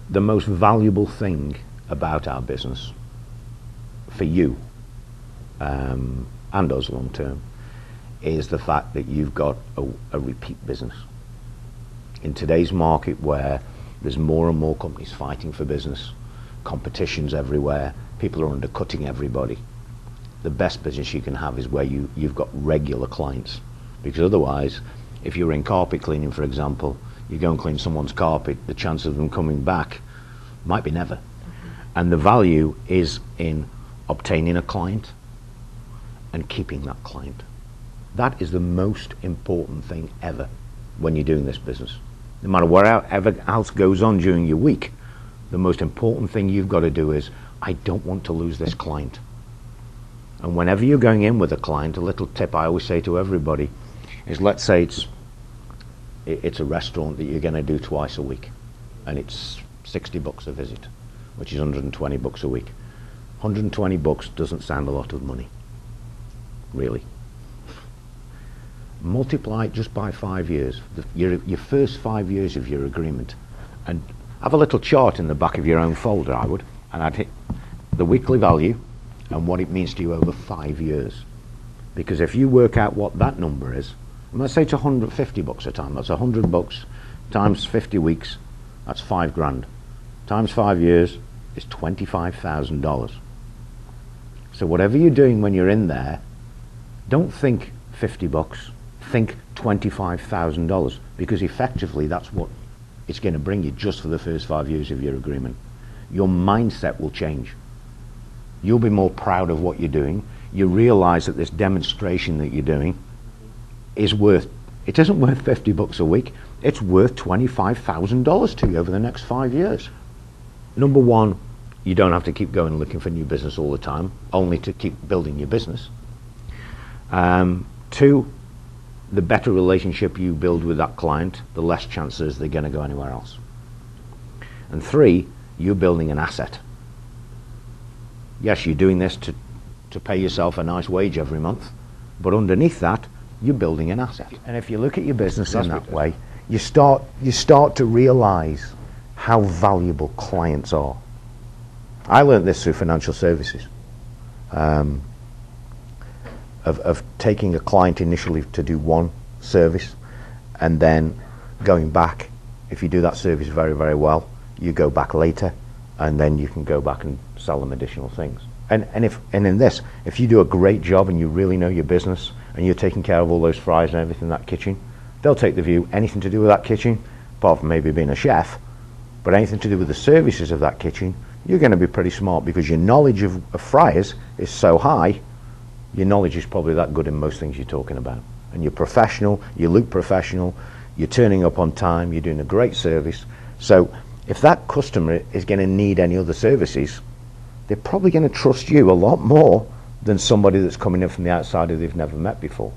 the most valuable thing about our business for you and us long term is the fact that you've got a repeat business. In today's market, where there's more and more companies fighting for business, competition's everywhere, people are undercutting everybody, the best business you can have is where you've got regular clients. Because otherwise, if you're in carpet cleaning, for example, you go and clean someone's carpet, the chance of them coming back might be never. And the value is in obtaining a client and keeping that client. That is the most important thing ever when you're doing this business. No matter whatever else goes on during your week, the most important thing you've got to do is, I don't want to lose this client. And whenever you're going in with a client, a little tip I always say to everybody is, let's say it's a restaurant that you're going to do twice a week, and it's $60 a visit, which is $120 a week. $120 doesn't sound a lot of money, really. Multiply it just by 5 years, your first 5 years of your agreement, and have a little chart in the back of your own folder, I would, and I'd hit the weekly value and what it means to you over 5 years. Because if you work out what that number is, and let's say it's $150 a time, that's $100 times 50 weeks, that's $5,000. Times 5 years is $25,000. So whatever you're doing when you're in there, don't think $50, think $25,000, because effectively that's what it's going to bring you just for the first 5 years of your agreement. Your mindset will change. You'll be more proud of what you're doing. You realize that this demonstration that you're doing is worth, it isn't worth $50 a week, it's worth $25,000 to you over the next 5 years. Number one, you don't have to keep going looking for new business all the time, only to keep building your business. Two, the better relationship you build with that client, the less chances they're going to go anywhere else. And three, you're building an asset. Yes, you're doing this to pay yourself a nice wage every month, but underneath that, you're building an asset. And if you look at your business in that way, you start to realize how valuable clients are. I learned this through financial services, of taking a client initially to do one service, and then going back. If you do that service very, very well, you go back later, and then you can go back and sell them additional things. And in this, if you do a great job and you really know your business and you're taking care of all those fries and everything in that kitchen, they'll take the view, anything to do with that kitchen, apart from maybe being a chef, but anything to do with the services of that kitchen, you're going to be pretty smart, because your knowledge of fryers is so high, your knowledge is probably that good in most things you're talking about. And you're professional, you look professional, you're turning up on time, you're doing a great service. So if that customer is going to need any other services, they're probably going to trust you a lot more than somebody that's coming in from the outside who they've never met before.